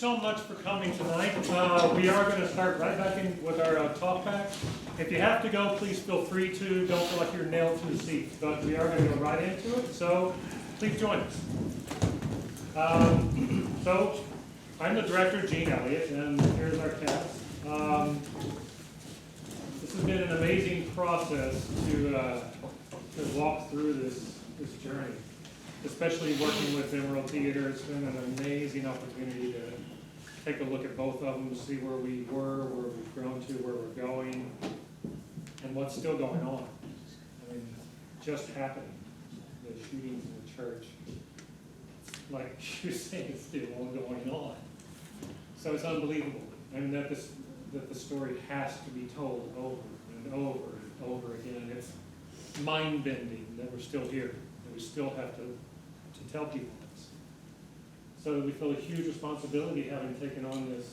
so much for coming tonight. We are going to start right back in with our talk back. If you have to go, please feel free to. Don't feel like you're nailed to the seat. But we are going to go right into it, so please join us. So I'm the director, Gene Elliott, and here's our cast. This has been an amazing process to walk through this journey. Especially working with Emerald Theater, it's been an amazing opportunity to take a look at both of them, see where we were, where we've grown to, where we're going, and what's still going on. I mean, just happening. The shootings in the church, like you're saying, it's still all going on. So it's unbelievable, and that the story has to be told over and over and over again. It's mind-bending that we're still here, and we still have to tell people this. So we feel a huge responsibility having taken on this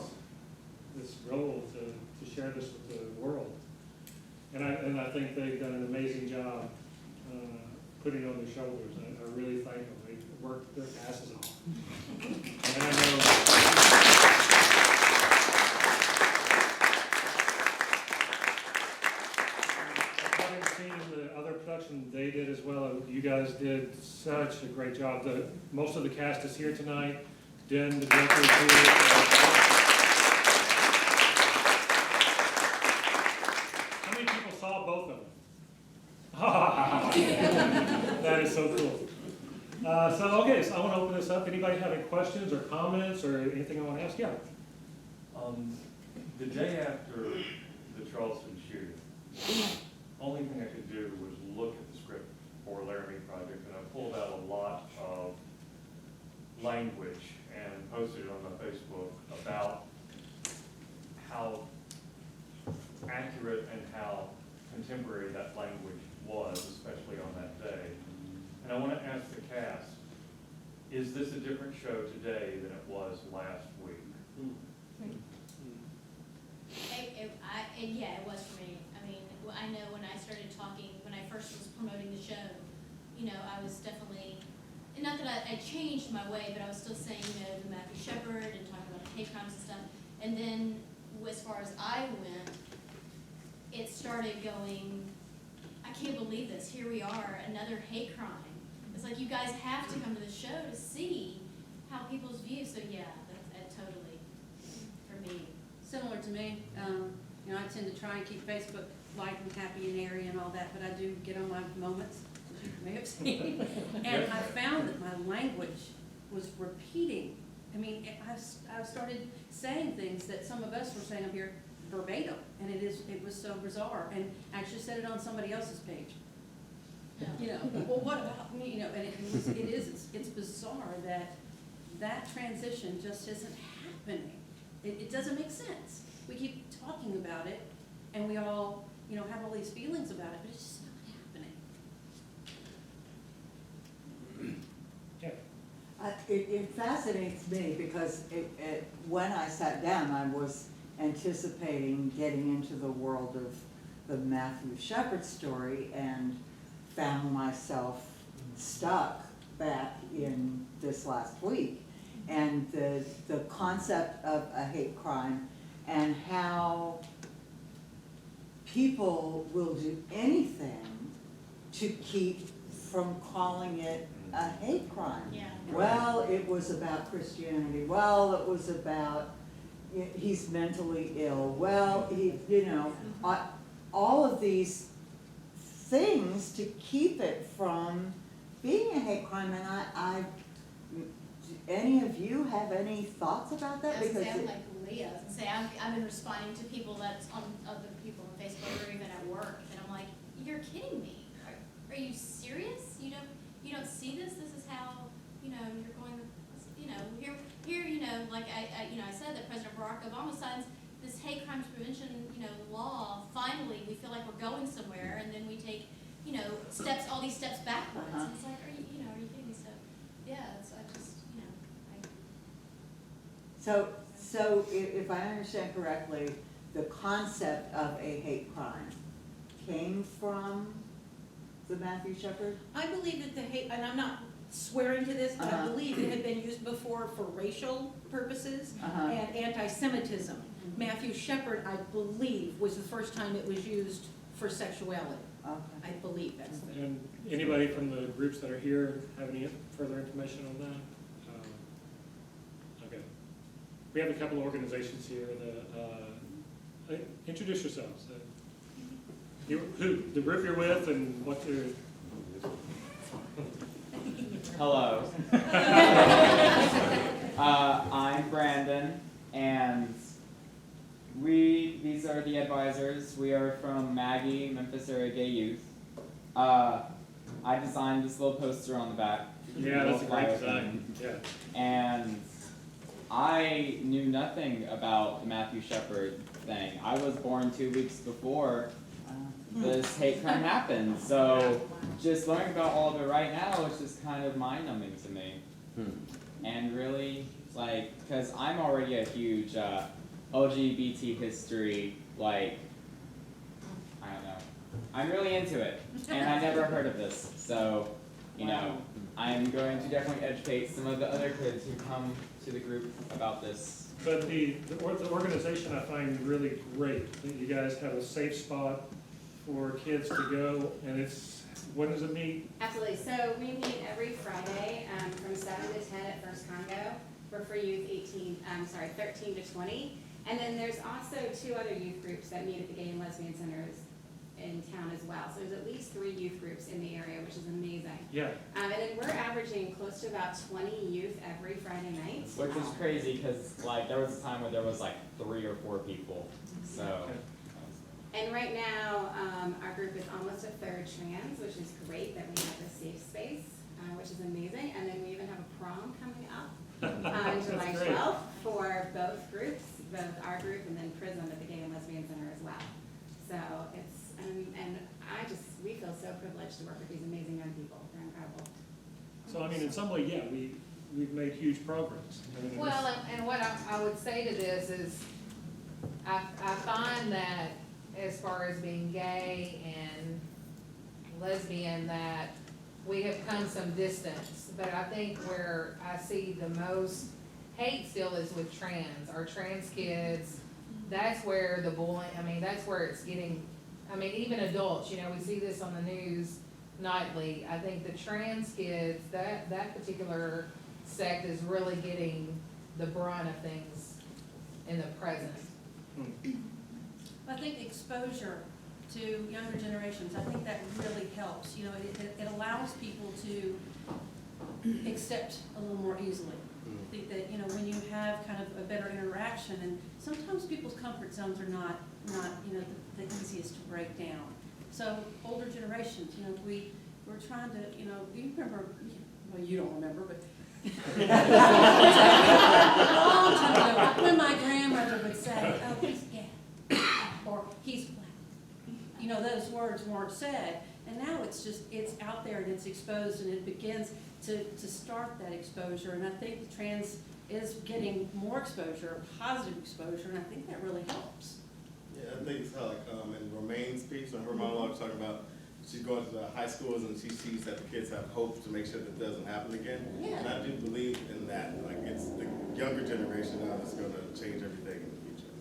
role to share this with the world. And I think they've done an amazing job putting it on their shoulders. I really thank them. They worked their asses off. And I know having seen the other production they did as well, you guys did such a great job. Most of the cast is here tonight. Den, the director, is here. How many people saw both of them? That is so cool. Okay, so I want to open this up. Anybody have any questions or comments or anything I want to ask? Yeah. The day after the Charleston shooting, only thing I could do was look at the script for Laramie Project, and I pulled out a lot of language and posted it on my Facebook about how accurate and how contemporary that language was, especially on that day. And I want to ask the cast, is this a different show today than it was last week? Yeah, it was for me. I mean, I know when I started talking, when I first was promoting the show, I was definitely, and not that I changed my way, but I was still saying, the Matthew Shepard and talking about hate crimes and stuff. And then, as far as I went, it started going, I can't believe this. Here we are, another hate crime. It's like you guys have to come to the show to see how people's view. So yeah, that totally, for me. Similar to me, I tend to try and keep Facebook light and happy and airy and all that, but I do get on my moments, as you may have seen. And I found that my language was repeating. I mean, I started saying things that some of us were saying up here verbatim, and it was so bizarre. And I actually said it on somebody else's page. Well, what about me? And it's bizarre that transition just isn't happening. It doesn't make sense. We keep talking about it, and we all, have all these feelings about it, but it's just not happening. It fascinates me because when I sat down, I was anticipating getting into the world of the Matthew Shepard story and found myself stuck back in this last week. And the concept of a hate crime and how people will do anything to keep from calling it a hate crime. Yeah. Well, it was about Christianity. Well, it was about he's mentally ill. Well, all of these things to keep it from being a hate crime. And do any of you have any thoughts about that? I was like Leah, and say I've been responding to people that's on other people on Facebook or even at work, and I'm like, you're kidding me. Are you serious? You don't see this? This is how you're going. Here like I said that President Barack Obama signs this hate crimes prevention law. Finally, we feel like we're going somewhere, and then we take all these steps backwards. And it's like, are you kidding me? So yeah, So if I understand correctly, the concept of a hate crime came from the Matthew Shepard? I believe that the hate, and I'm not swearing to this, but I Uh-huh. believe it had been used before for racial purposes Uh-huh. and anti-Semitism. Matthew Shepard, I believe, was the first time it was used for sexuality. Okay. I believe that's the. And anybody from the groups that are here have any further information on that? Okay. We have a couple of organizations here that, introduce yourselves. The group you're with and what you're. Hello. I'm Brandon, and these are the advisors. We are from Maggie, Memphis Area Gay Youth. I designed this little poster on the back. Yeah, that's a great Little design, flyer yeah. thing. And I knew nothing about the Matthew Shepard thing. I was born 2 weeks before this hate crime happened, so just learning about all of it right now is just kind of mind-numbing to me. And really, like, because I'm already a huge LGBT history, like, I don't know. I'm really into it, and I never heard of this, so, you know, I'm going to definitely educate some of the other kids who come to the group about this. But the organization I find really great, that you guys have a safe spot for kids to go, and it's, when does it meet? Absolutely. So we meet every Friday from 7 to 10 at First Congo. We're for youth 13 to 20. And then there's also 2 other youth groups that meet at the Gay and Lesbian Centers in town as well. So there's at least 3 youth groups in the area, which is amazing. Yeah, And then we're averaging close to about 20 youth every Friday night. Which is crazy, because, like, there was a time where there was, like, 3 or 4 people, so. Okay. And right now, our group is almost a third trans, which is great that we have this safe space, which is amazing. And then we even have a prom coming up on July That's great. 12th for both groups, both our group and then Prism at the Gay and Lesbian Center as well. So it's, and we feel so privileged to work with these amazing young people. They're incredible. so I mean, in some way, yeah, we've made huge progress. I mean, Well, and what I would say to this is, I find that as far as being gay and lesbian, that we have come some distance. But I think where I see the most hate still is with trans, our trans kids. That's where the bullying, that's where it's getting, even adults, we see this on the news nightly. I think the trans kids, that particular sect is really getting the brunt of things in the present. I think exposure to younger generations, I think that really helps. It allows people to accept a little more easily. I think that, when you have kind of a better interaction, and sometimes people's comfort zones are not the easiest to break down. So older generations, we're trying to, you remember, well, you don't remember, but a long time ago, when my grandmother would say, oh, he's gay, or he's black. Those words weren't said, and now it's out there and it's exposed, and it begins to start that exposure, and I think the trans is getting more exposure, positive exposure, and I think that really helps. Yeah, I think it's how, in Romaine's piece, on her monologue, talking about she's going to the high schools and she sees that the kids have hope to make sure that doesn't happen again. Yeah. And I do believe in that, like, it's the younger generation now that's gonna change everything in the future.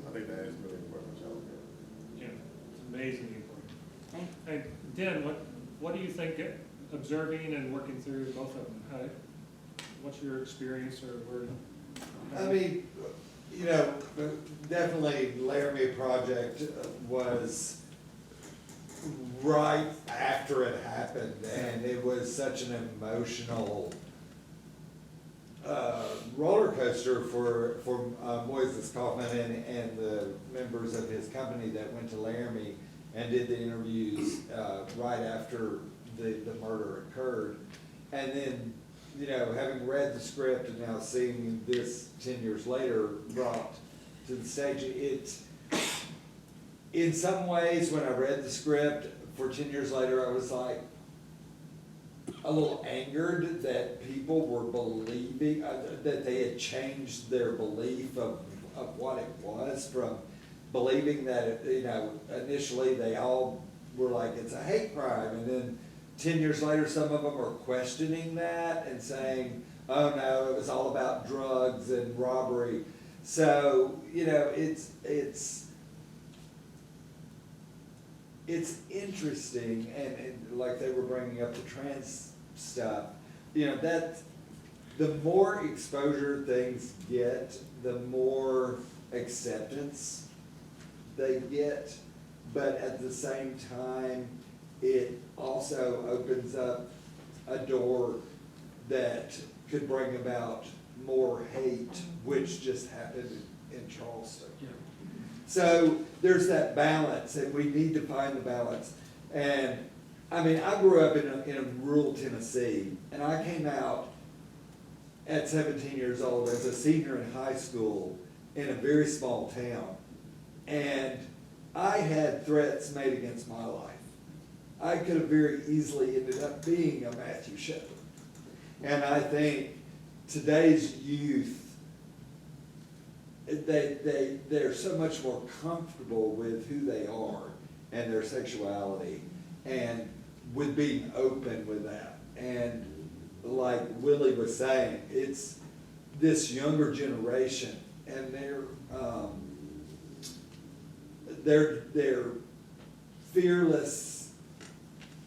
I think that is really important, what y'all do. Yeah, it's amazingly important. Thank And Dan, what do you think, observing and working through both of them? What's your experience, or where? Definitely Laramie Project was right after it happened, and it was such an emotional roller coaster for Moises Kaufman and the members of his company that went to Laramie and did the interviews right after the murder occurred. And then, having read the script and now seeing this 10 years later brought to the stage, in some ways, when I read the script for 10 years later, I was like a little angered that people were believing, that they had changed their belief of what it was, from believing that, initially they all were like, it's a hate crime, and then 10 years later, some of them are questioning that and saying, oh no, it was all about drugs and robbery. So, you know, it's interesting, and like they were bringing up the trans stuff, you know, that the more exposure things get, the more acceptance they get, but at the same time, it also opens up a door that could bring about more hate, which just happened in Charleston. So there's that balance, and we need to find the balance. And I mean, I grew up in a rural Tennessee, and I came out at 17 years old as a senior in high school in a very small town. And I had threats made against my life. I could have very easily ended up being a Matthew Shepard. And I think today's youth, they're so much more comfortable with who they are and their sexuality and with being open with that. And like Willie was saying, it's this younger generation, and they're fearless,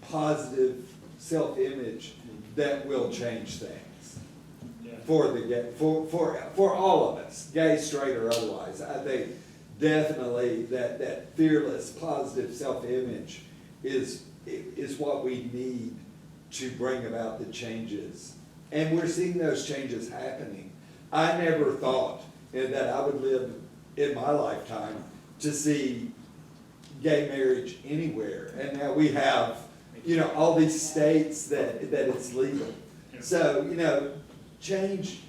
positive self-image that will change things. For all of us, gay, straight, or otherwise. I think definitely that fearless, positive self-image is what we need to bring about the changes. And we're seeing those changes happening. I never thought that I would live in my lifetime to see gay marriage anywhere. And now we have, you know, all these states that it's legal. So, you know, change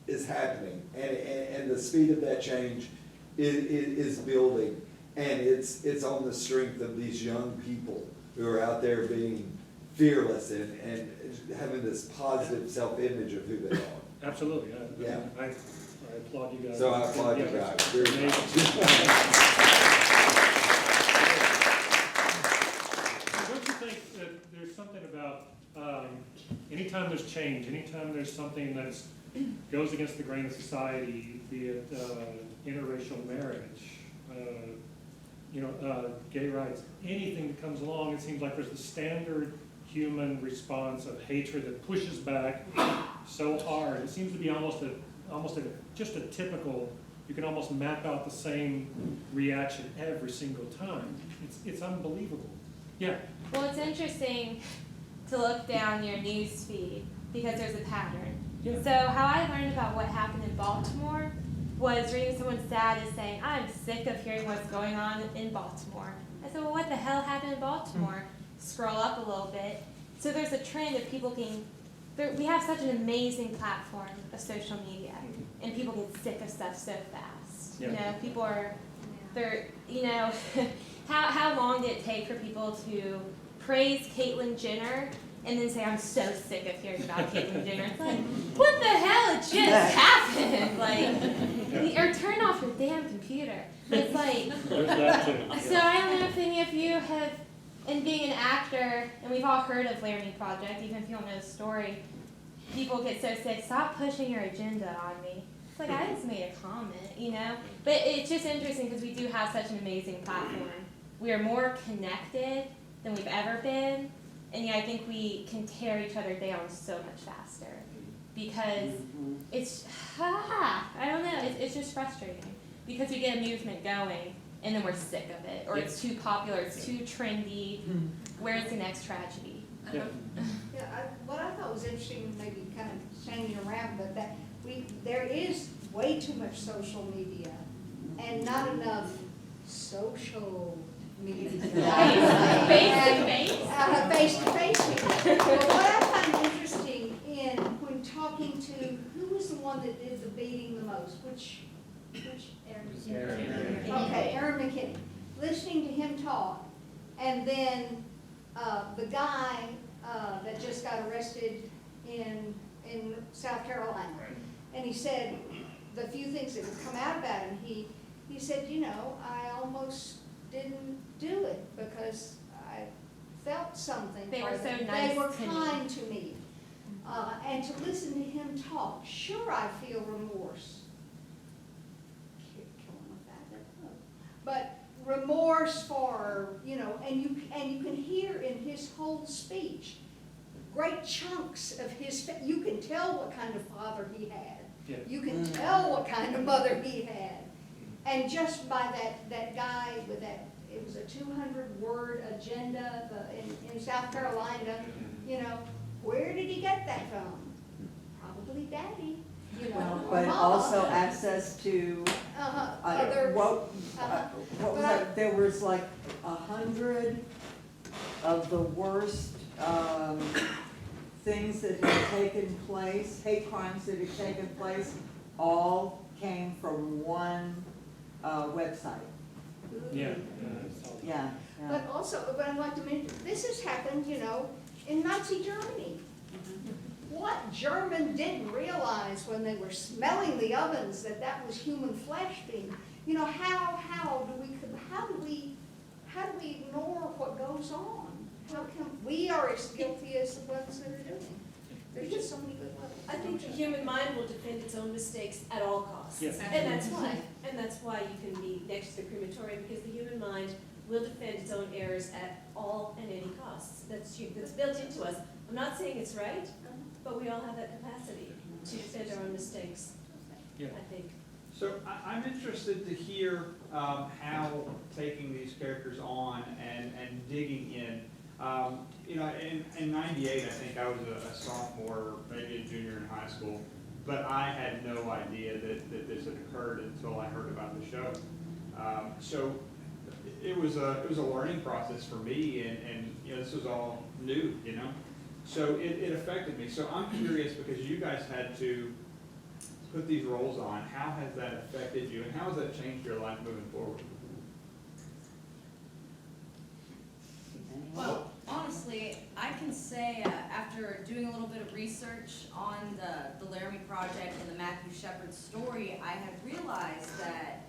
is happening, and the speed of that change is building, and it's on the strength of these young people who are out there being fearless and having this positive self-image of who they are. Absolutely, Yeah. I applaud you guys. So I applaud you guys very much. Don't you think that there's something about, anytime there's change, anytime there's something that goes against the grain of society, be it interracial marriage, gay rights, anything that comes along, it seems like there's the standard human response of hatred that pushes back so hard. It seems to be just a typical, you can almost map out the same reaction every single time. It's unbelievable. Yeah. Well, it's interesting to look down your news feed because there's a pattern. Yeah. So how I learned about what happened in Baltimore was reading someone's status saying, I'm sick of hearing what's going on in Baltimore. I said, well, what the hell happened in Baltimore? Scroll up a little bit. So there's a trend of people we have such an amazing platform of social media, and people get sick of stuff so fast. Yeah. You know, people how long did it take for people to praise Caitlyn Jenner and then say, I'm so sick of hearing about Caitlyn Jenner? It's like, what the hell? It just happened. Like, or turn off your damn computer. It's like, There's that too. so I don't know if any of you have, and being an actor, and we've all heard of Laramie Project, even if you don't know the story, people get so sick, stop pushing your agenda on me. It's like, I just made a comment, you know? But it's just interesting because we do have such an amazing platform. We are more connected than we've ever been, and yet I think we can tear each other down so much faster because it's, I don't know, it's just frustrating because we get a movement going and then we're sick of it, or it's too popular, it's too trendy, where's the next tragedy? Yeah. What I thought was interesting, maybe kind of changing around, but that there is way too much social media and not enough social media. Face to face. But what I find interesting when talking to, who was the one that did the beating the most? Which Aaron? Okay, Aaron McKinney. Listening to him talk, and then the guy that just got arrested in South Carolina, and he said the few things that would come out about him. He said, I almost didn't do it because I felt felt something They for were so them. nice They were to me. kind to me. And to listen to him talk, sure, I feel remorse. Killing with that, but remorse for, you know, and you can hear in his whole speech, great chunks of his, you can tell what kind of father he had. Yeah. You can tell what kind of mother he had. And just by that guy with that, it was a 200-word agenda in South Carolina, you know, where did he get that from? Probably daddy, you know, or But mama. also access to, Other, what was But that, there was like 100 of the worst, things that had taken place, hate crimes that had taken place, all came from one, website. Yeah. Yeah, yeah. but also, but I'd like to mention, this has happened, you know, in Nazi Germany. What German didn't realize when they were smelling the ovens that was human flesh being, you know, how do we ignore what goes on? How can, we are as guilty as the ones that are doing it. There's just so many good ones. I think the human mind will defend its own mistakes at all costs. Yes. And that's why you can be next to the crematorium, because the human mind will defend its own errors at all and any costs. That's built into us. I'm not saying it's right, but we all have that capacity to defend our own mistakes, Yeah. I think. So I'm interested to hear how taking these characters on and digging in. You know, in '98, I think I was a sophomore, maybe a junior in high school, but I had no idea that this had occurred until I heard about the show. So it was a learning process for me, and you know, this was all new, you know. So it affected me. So I'm curious, because you guys had to put these roles on, how has that affected you, and how has that changed your life moving forward? Well, honestly, I can say after doing a little bit of research on the Laramie Project and the Matthew Shepard story, I had realized that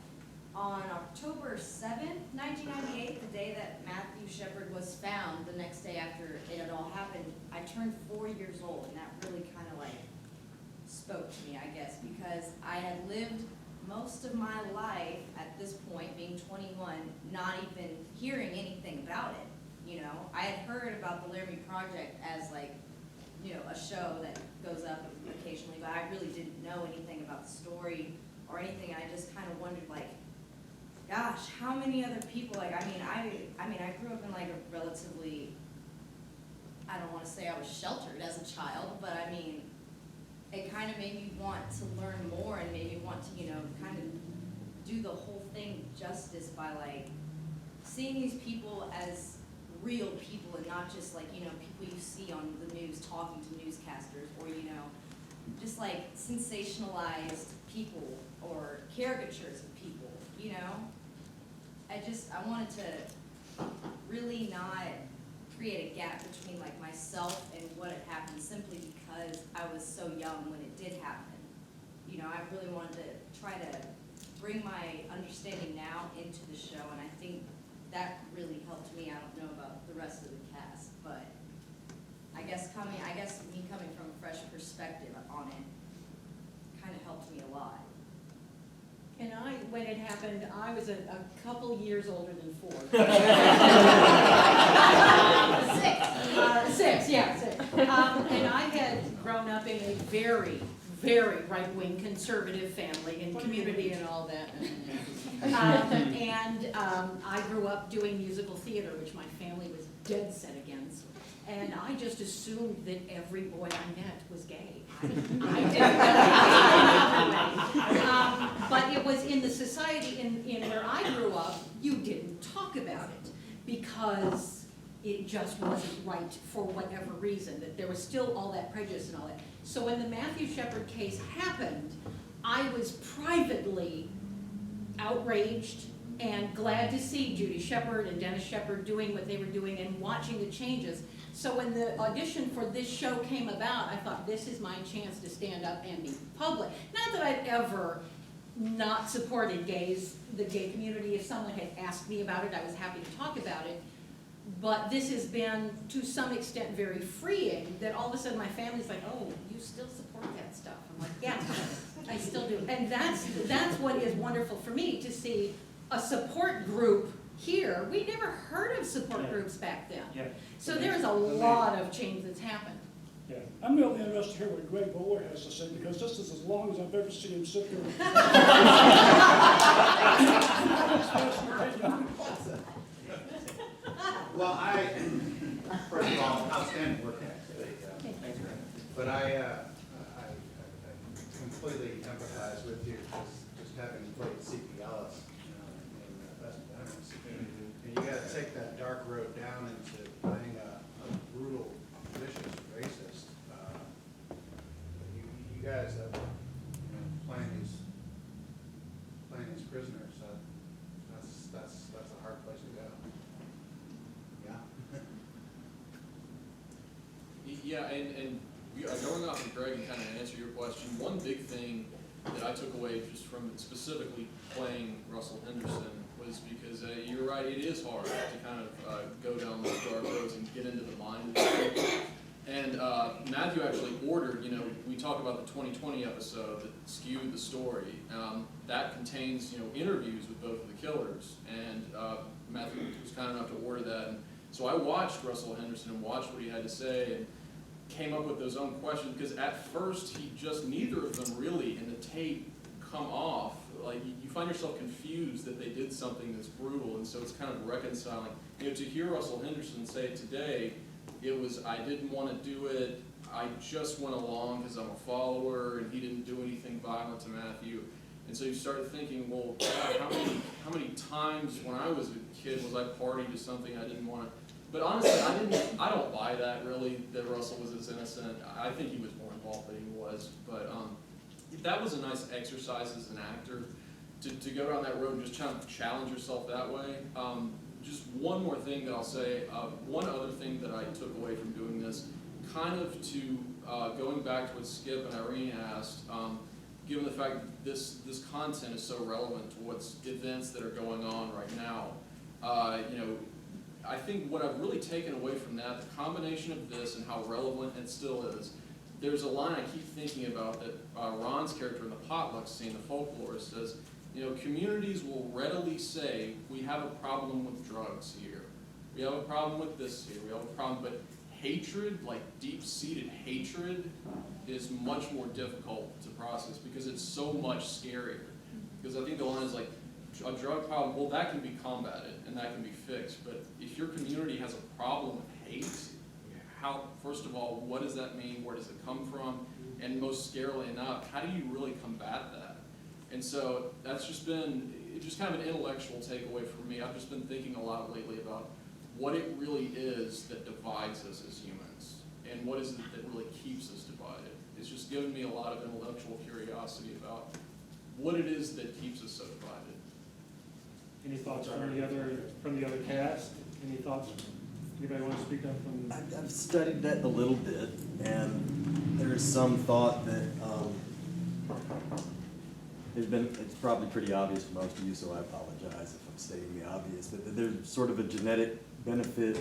on October 7th, 1998, the day that Matthew Shepard was found, the next day after it had all happened, I turned 4 years old, and that really kind of like spoke to me, I guess, because I had lived most of my life at this point, being 21, not even hearing anything about it. You know, I had heard about the Laramie Project as like, you know, a show that goes up occasionally, but I really didn't know anything about the story or anything. I just kind of wondered, like, gosh, how many other people, like, I grew up in like a relatively, I don't want to say I was sheltered as a child, but I mean, it kind of made me want to learn more and made me want to, you know, kind of do the whole thing justice by like seeing these people as real people and not just like, you know, people you see on the news talking to newscasters, or, you know, just like sensationalized people or caricatures of people, you know. I wanted to really not create a gap between like myself and what had happened, simply because I was so young when it did happen. You know, I really wanted to try to bring my understanding now into the show, and I think that really helped me. I don't know about the rest of the cast, but I guess me coming from a fresh perspective on it kind of helped me a lot. And when it happened, I was a couple years older than 4. 6, yeah, 6. And I had grown up in a very, very right-wing conservative family and community and all that. I grew up doing musical theater, which my family was dead set against. And I just assumed that every boy I met was gay. I didn't know. But it was in the society in where I grew up, you didn't talk about it because it just wasn't right for whatever reason, that there was still all that prejudice and all that. So when the Matthew Shepard case happened, I was privately outraged and glad to see Judy Shepard and Dennis Shepard doing what they were doing and watching the changes. So when the audition for this show came about, I thought, this is my chance to stand up and be public. Not that I've ever not supported gays, the gay community. If someone had asked me about it, I was happy to talk about it. But this has been, to some extent, very freeing, that all of a sudden my family's like, oh, you still support that stuff? I'm like, yeah, I still do. And that's what is wonderful for me, to see a support group here. We never heard of support groups back then. Yeah. So there is a lot of change that's happened. Yeah. I'm really interested to hear what Greg Bowler has to say, because this is as long as I've ever seen him sit there. Well, first of all, outstanding work today. But I completely empathize with you, just having played C.P. Ellis, in Best of Enemies. And you gotta take that dark road down into playing a brutal, vicious racist. You guys have, playing these prisoners, that's a hard place to go. Yeah, and going off of Greg and kind of answer your question, one big thing that I took away just from specifically playing Russell Henderson was because you're right, it is hard to kind of go down those dark roads and get into the mind of the people. And Matthew actually ordered, we talk about the 2020 episode that skewed the story. That contains, interviews with both of the killers, and Matthew was kind enough to order that. And so I watched Russell Henderson and watched what he had to say, and came up with those own questions, because at first neither of them really in the tape come off. Like, you find yourself confused that they did something that's brutal, and so it's kind of reconciling. To hear Russell Henderson say it today, it was, I didn't want to do it, I just went along because I'm a follower, and he didn't do anything violent to Matthew. And so you started thinking, well, God, how many times when I was a kid was I party to something I didn't want to. But honestly, I don't buy that really, that Russell was as innocent. I think he was more involved than he was. But that was a nice exercise as an actor, to go down that road and just kind of challenge yourself that way. Just one more thing that I'll say, one other thing that I took away from doing this, kind of to going back to what Skip and Irene asked, given the fact that this content is so relevant to what's events that are going on right now, I think what I've really taken away from that, the combination of this and how relevant it still is, there's a line I keep thinking about that Ron's character in the potluck scene, the folklorist, says, communities will readily say, we have a problem with drugs here. We have a problem with this here. We have a problem, but hatred, like deep-seated hatred, is much more difficult to process because it's so much scarier. Because I think the line is like, a drug problem, well, that can be combated and that can be fixed, but if your community has a problem with hate, first of all, what does that mean? Where does it come from? And most scarily enough, how do you really combat that? And so that's just been kind of an intellectual takeaway for me. I've just been thinking a lot lately about what it really is that divides us as humans, and what is it that really keeps us divided. It's just given me a lot of intellectual curiosity about what it is that keeps us so divided. Any thoughts from the other cast? Any thoughts? Anybody want to speak up from? I've studied that a little bit, and there's some thought that it's probably pretty obvious for most of you, so I apologize if I'm stating the obvious, but there's sort of a genetic benefit,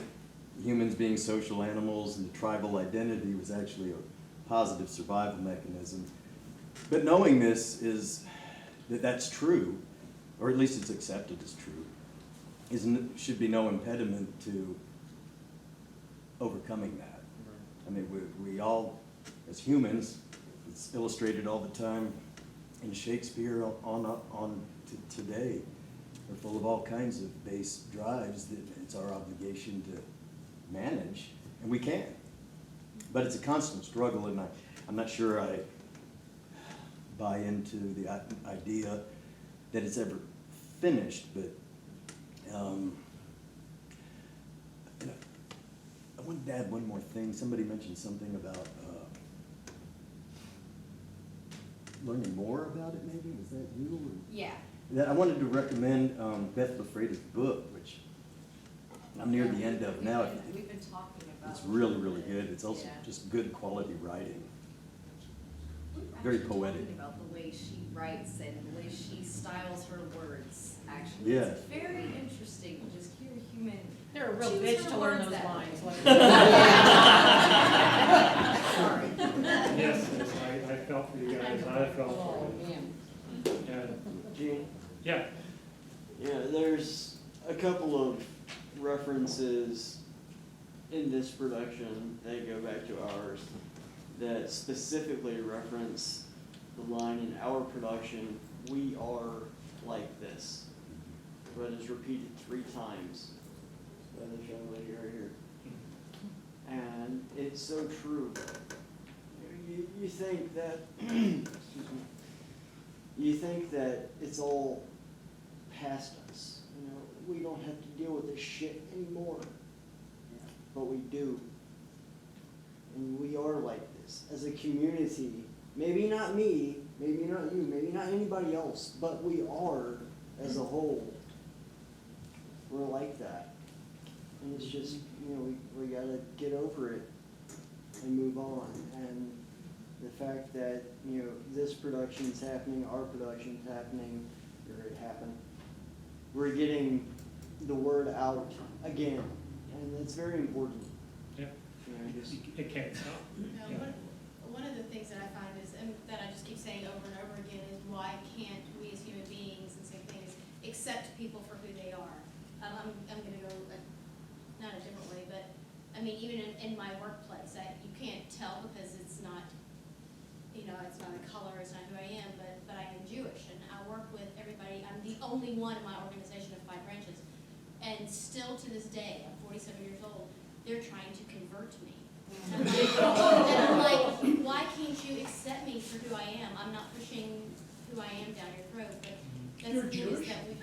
humans being social animals, and the tribal identity was actually a positive survival mechanism. But knowing this is that's true, or at least it's accepted as true, should be no impediment to overcoming that. I mean, we all, as humans, it's illustrated all the time in Shakespeare on today, are full of all kinds of base drives that it's our obligation to manage, and we can. But it's a constant struggle, and I'm not sure I buy into the idea that it's ever finished, but I wanted to add one more thing. Somebody mentioned something about learning more about it, maybe? Was that you? Or? Yeah. I wanted to recommend Beth Lafreda's book, which I'm near the end of now. We've been talking about It's really, really good. It's also just good quality writing. Very poetic. About the way she writes and the way she styles her words, actually. Yeah. It's very interesting to just hear a human They're a real Choose bitch her to learn words those that lines. way. Sorry. Yes, yes, I felt for you guys, I felt for Oh, you. man. Gene? Yeah, Yeah, there's a couple of references in this production that go back to ours that specifically reference the line in our production, "We are like this." That is repeated 3 times by this young lady right here. And it's so true. You think that, excuse me, you think that it's all past us. You know, we don't have to deal with this shit anymore. But we do. And we are like this as a community. Maybe not me, maybe not you, maybe not anybody else, but we are as a whole. We're like that. And it's just, you know, we gotta get over it and move on. And the fact that, you know, this production's happening, our production's happening, or it happened, we're getting the word out again, and it's very important. yeah, You know, just, it can't stop. No, Yeah. one of the things that I find is, and that I just keep saying over and over again, is why can't we as human beings, and same thing, is accept people for who they are? I'm gonna go, not a different way, but, I mean, even in my workplace, you can't tell because it's not, you know, it's not a color, it's not who I am, but I am Jewish, and I work with everybody, I'm the only one in my organization of 5 branches, and still to this day, I'm 47 years old, they're trying to convert me. And I'm like, why can't you accept me for who I am? I'm not pushing who I am down your throat, but that's You're the thing is Jewish? that we.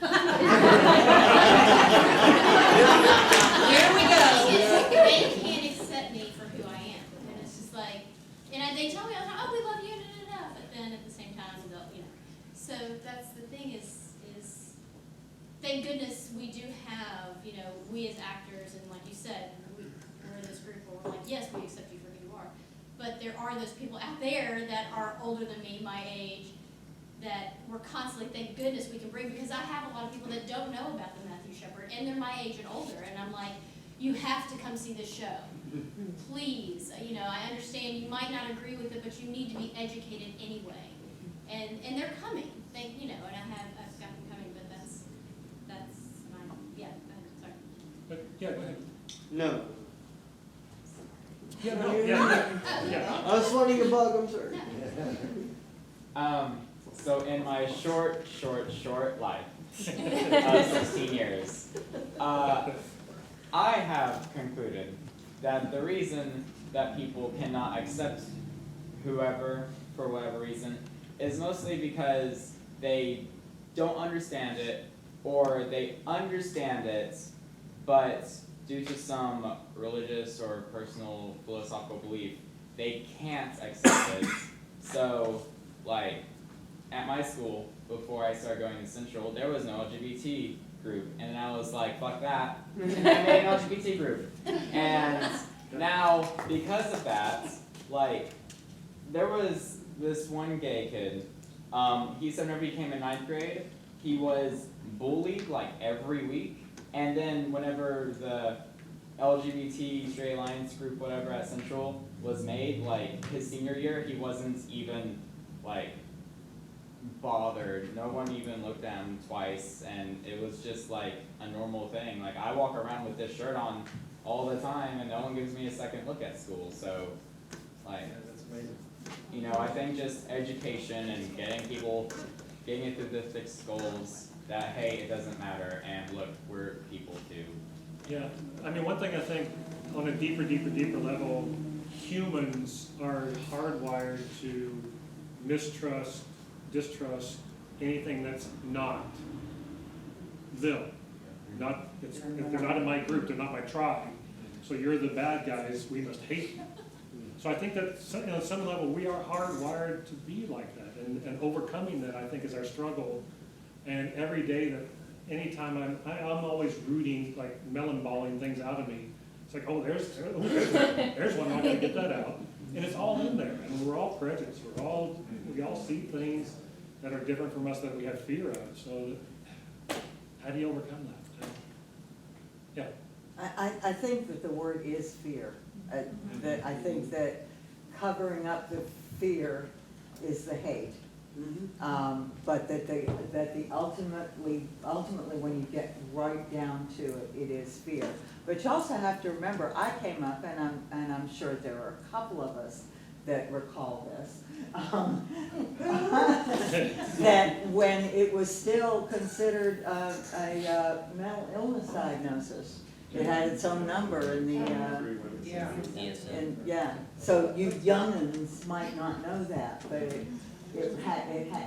Here we go. They can't accept me for who I am, and it's just like, and they tell me all the time, oh, we love you, da, da, da, but then at the same time, they'll, you know. So that's the thing is thank goodness we do have, you know, we as actors, and like you said, we're in this group where we're like, yes, we accept you for who you are. But there are those people out there that are older than me, my age, that we're constantly, thank goodness we can bring, because I have a lot of people that don't know about the Matthew Shepard, and they're my age and older, and I'm like, you have to come see this show. Please, you know, I understand you might not agree with it, but you need to be educated anyway. And they're coming, you know, and I've got them coming, but that's my, yeah, sorry. But, yeah, go ahead. no. Yeah, no, yeah. I was floating a bug, I'm sorry. So in my short life of 16 years, I have concluded that the reason that people cannot accept whoever, for whatever reason, is mostly because they don't understand it, or they understand it, but due to some religious or personal philosophical belief, they can't accept it. So, like, at my school, before I started going to Central, there was no LGBT group, and I was like, fuck that, and I made an LGBT group. And now, because of that, like, there was this one gay kid, he said whenever he came in 9th grade, he was bullied, like, every week, and then whenever the LGBT Straight Alliance group, whatever, at Central was made, like, his senior year, he wasn't even, like, bothered. No one even looked at him twice, and it was just like a normal thing. Like, I walk around with this shirt on all the time, and no one gives me a second look at school. So, like, That's amazing. you know, I think just education and getting people, getting it through the thick skulls that, hey, it doesn't matter, and look, we're people too. Yeah, I mean, one thing I think on a deeper level, humans are hardwired to mistrust, distrust anything that's not them. Not, if they're not in my group, they're not my tribe. So you're the bad guys, we must hate you. So I think that on some level, we are hardwired to be like that, and overcoming that, I think, is our struggle. And every day that, anytime I'm always rooting, like melon balling things out of me. It's like, oh, there's one, I gotta get that out. And it's all in there, and we're all prejudiced. We all see things that are different from us that we have fear of. So how do you overcome that? Yeah. I think that the word is fear. That I think that covering up the fear is the hate. But that the ultimately when you get right down to it, it is fear. But you also have to remember, I came up, and I'm sure there are a couple of us that recall this, that when it was still considered a mental illness diagnosis, it had its own number in the, so you young'uns might not know that, but it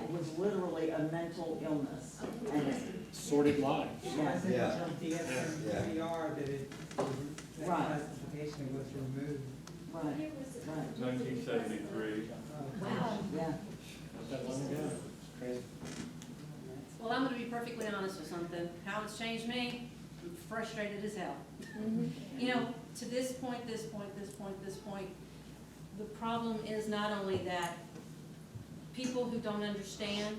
was literally a mental illness. And it, Sordid life. yeah. Yeah. that it, that Right. classification was removed. Right, right. 1973. Wow. Yeah. Not that long ago. Crazy. Well, I'm gonna be perfectly honest with something. How it's changed me, I'm frustrated as hell. You know, to this point, the problem is not only that people who don't understand,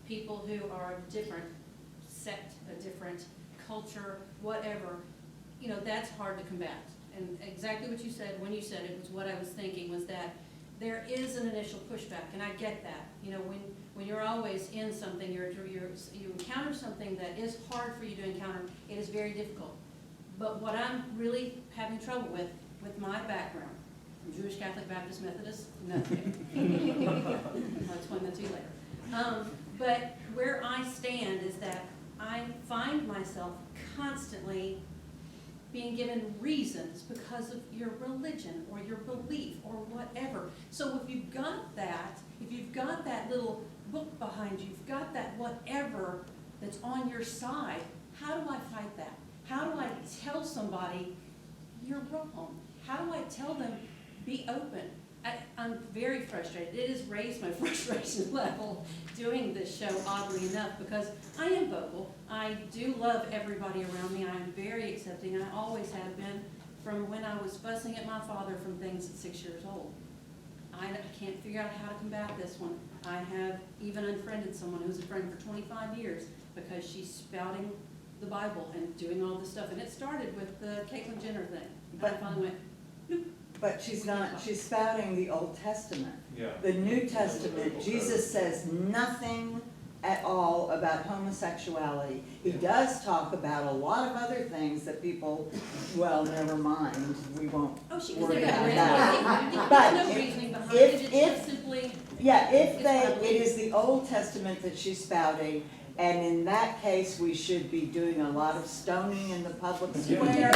people who are a different sect, a different culture, whatever, you know, that's hard to combat. And exactly what you said, when you said it, was what I was thinking, was that there is an initial pushback, and I get that. You know, when you're always in something, you encounter something that is hard for you to encounter, it is very difficult. But what I'm really having trouble with my background, I'm Jewish, Catholic, Baptist, Methodist, no. I'll explain that to you later. But where I stand is that I find myself constantly being given reasons because of your religion or your belief or whatever. So if you've got that little book behind you, you've got that whatever that's on your side, how do I fight that? How do I tell somebody you're wrong? How do I tell them be open? I'm very frustrated. It has raised my frustration level doing this show, oddly enough, because I am vocal. I do love everybody around me. I am very accepting. I always have been, from when I was fussing at my father from things at 6 years old. I can't figure out how to combat this one. I have even unfriended someone who was a friend for 25 years because she's spouting the Bible and doing all this stuff. And it started with the Caitlyn Jenner thing. And I finally went, nope. But she's not, she's spouting the Old Testament. Yeah. The New Testament, Jesus says nothing at all about homosexuality. He does talk about a lot of other things that people, well, never mind, we won't worry about that. But there's no reasoning behind it, it's just simply. Yeah, it is the Old Testament that she's spouting, and in that case, we should be doing a lot of stoning in the public square,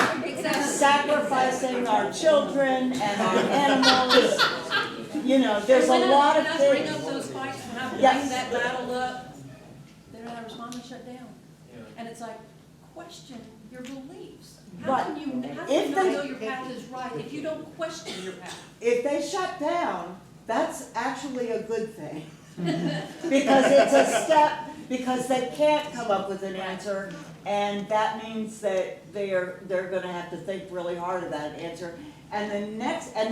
sacrificing our children and our animals. You know, there's a lot of things. When I bring up those fights, when I bring that battle up, they don't have to respond, they shut down. And it's like, question your beliefs. How can you not know your path is right if you don't question your path? If they shut down, that's actually a good thing. Because it's a step, because they can't come up with an answer, and that means that they're gonna have to think really hard about an answer. And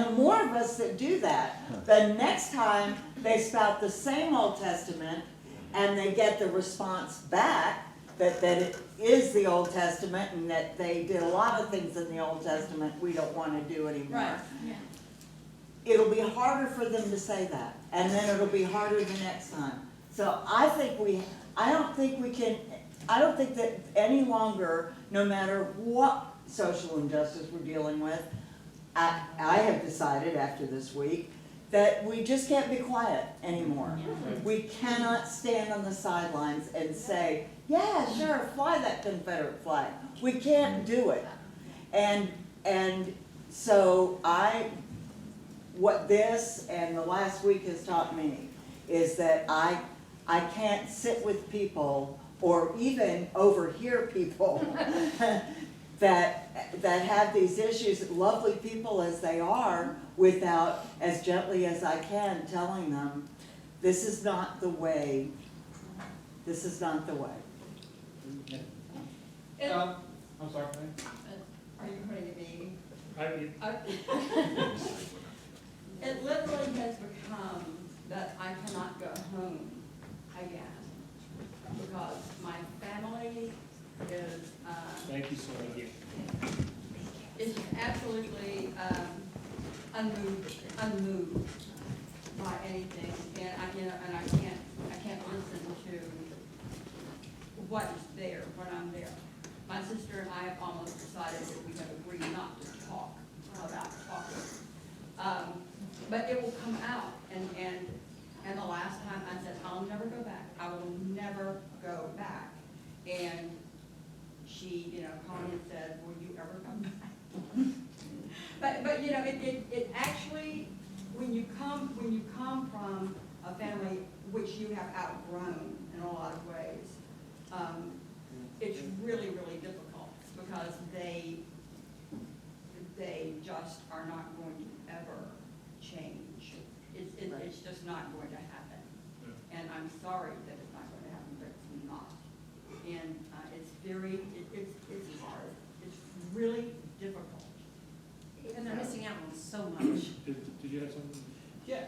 the more of us that do that, the next time they spout the same Old Testament and they get the response back that it is the Old Testament and that they did a lot of things in the Old Testament we don't want to do anymore. Right. Yeah. It'll be harder for them to say that, and then it'll be harder the next time. So I don't think that any longer, no matter what social injustice we're dealing with, I have decided after this week that we just can't be quiet anymore. We cannot stand on the sidelines and say, yeah, sure, fly that Confederate flag. We can't do it. And so what this and the last week has taught me is that I can't sit with people or even overhear people that have these issues, lovely people as they are, without, as gently as I can, telling them, this is not the way. This is not the way. I'm sorry, Are you putting me? I It literally has become that I cannot go home again because my family is. Thank you so much. is absolutely, unmoved by anything, and I can't listen to what is there when I'm there. My sister and I have almost decided that we have agreed not to talk about talking. But it will come out, and the last time I said, I'll never go back, I will never go back. And she, called me and said, will you ever come back? But it actually, when you come from a family which you have outgrown in a lot of ways, it's really, really difficult because they just are not going to ever change. It's just not going to happen. And I'm sorry that it's not going to happen, but it's not. And it's hard. It's really difficult. And they're missing out on so much. Did you have something? Yeah,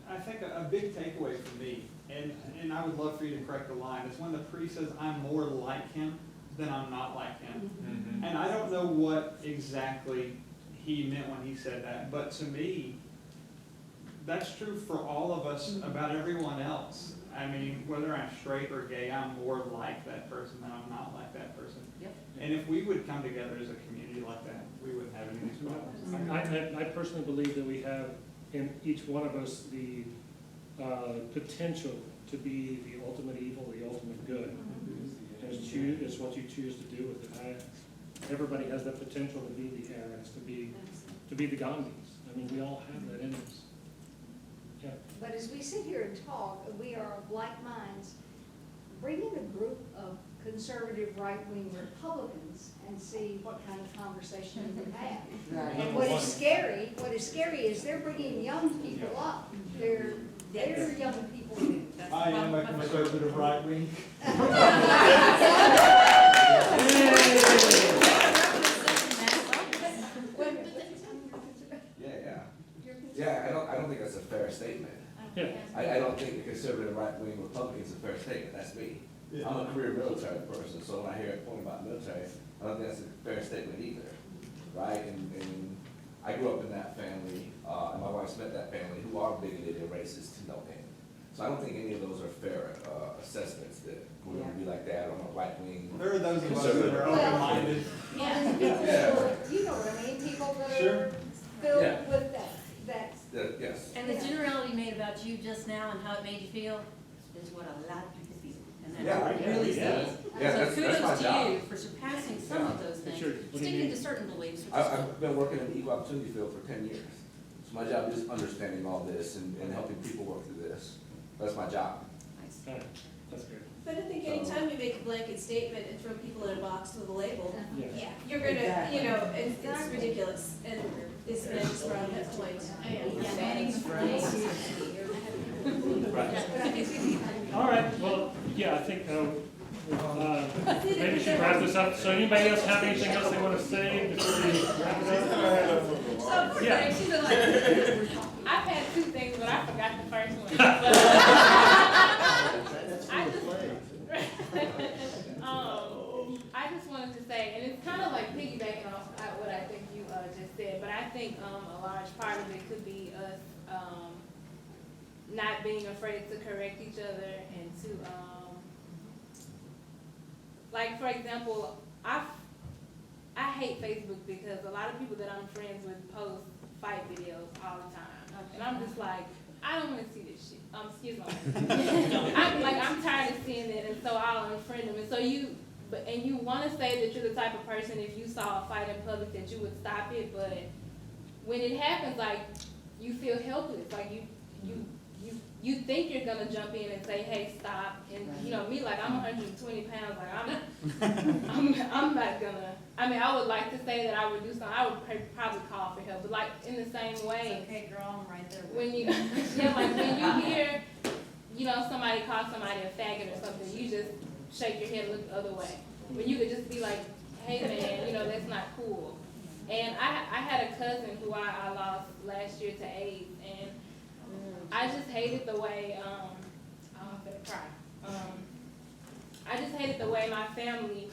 I think a big takeaway for me, and I would love for you to correct the line, is when the priest says, I'm more like him than I'm not like him. Mm-hmm. And I don't know what exactly he meant when he said that, but to me, that's true for all of us about everyone else. I mean, whether I'm straight or gay, I'm more like that person than I'm not like that person. Yep. And if we would come together as a community like that, we wouldn't have any of these problems. I personally believe that we have in each one of us the potential to be the ultimate evil, the ultimate good. And it's what you choose to do with it. Everybody has that potential to be the Aarons, to be the Gandhis. I mean, we all have that in us. Yeah. But as we sit here and talk, we are of like minds. Bring in a group of conservative right-wing Republicans and see what kind of conversation we can have. Right. And what is scary is they're bringing young people up. They're young people. I am a conservative right wing. Yeah, I don't think that's a fair statement. Yeah. I don't think the conservative right-wing Republican is a fair statement, that's me. I'm a career military person, so when I hear a point about military, I don't think that's a fair statement either, right? And I grew up in that family, and my wife's met that family who are bigoted and racist to no end. So I don't think any of those are fair assessments that we're gonna be like that on a right-wing. There are those of us that are open-minded. You know what I mean, people that are filled with that. Yes. And the generality made about you just now and how it made you feel is what a lot of people feel. And Yeah, that's really yeah. sad. Yeah, So that's my kudos to job. you for surpassing some of those things, Sure. What do you sticking mean? to certain beliefs, which is I've been working in the equal opportunity field for 10 years. So my job is understanding all this and helping people work through this. That's my job. nice. Yeah, that's good. But I think anytime you make a blanket statement and throw people in a box with a label, Yeah. you're gonna, Exactly. it's ridiculous. And this man just brought up that point. All right, well, yeah, I think maybe we should wrap this up. So anybody else have anything else they want to say before we wrap it up? Yeah. I've had two things, but I forgot the first one. I just wanted to say, and it's kind of like piggybacking off what I think you just said, but I think a large part of it could be us not being afraid to correct each other and to, like for example, I hate Facebook because a lot of people that I'm friends with post fight videos all the time, and I'm just like, I don't want to see this shit. Excuse me. I'm tired of seeing it, and so I'll unfriend them. And so you want to say that you're the type of person, if you saw a fight in public, that you would stop it, but when it happens, like, you feel helpless. Like you think you're gonna jump in and say, hey, stop. And you know, me, like, I'm 120 pounds. Like, I'm not gonna. I mean, I would like to say that I would do something. I would probably call for help, but like in the same way. It's okay, girl, I'm right there. When you, yeah, like when you hear, you know, somebody call somebody a faggot or something, you just shake your head and look the other way. When you could just be like, hey man, you know, that's not cool. And I had a cousin who I lost last year to AIDS, and I just hated the way, I'm gonna cry. I just hated the way my family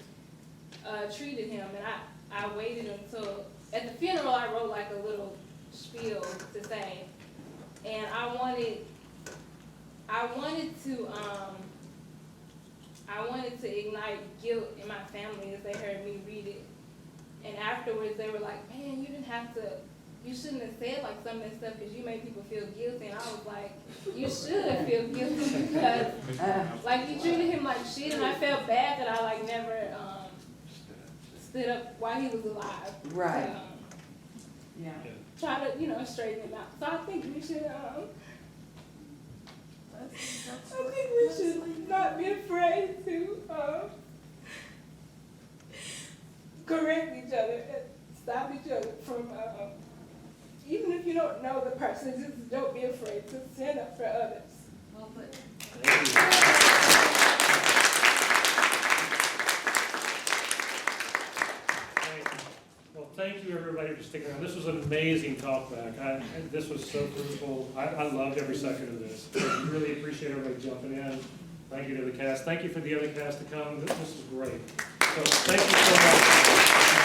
treated him, and I waited until at the funeral, I wrote like a little spiel to say, and I wanted to ignite guilt in my family as they heard me read it. And afterwards, they were like, man, you shouldn't have said like some of that stuff because you made people feel guilty. And I was like, you should feel guilty because like you treated him like shit, and I felt bad that I like never stood up while he was alive. Right. Yeah. Try to, straighten him out. So I think we should, not be afraid to correct each other and stop each other from, even if you don't know the person, just don't be afraid to stand up for others. Well put. Well, thank you everybody for sticking around. This was an amazing talk back. This was so fruitful. I loved every second of this. I really appreciate everybody jumping in. Thank you to the cast. Thank you for the other cast to come. This is great. So thank you so much.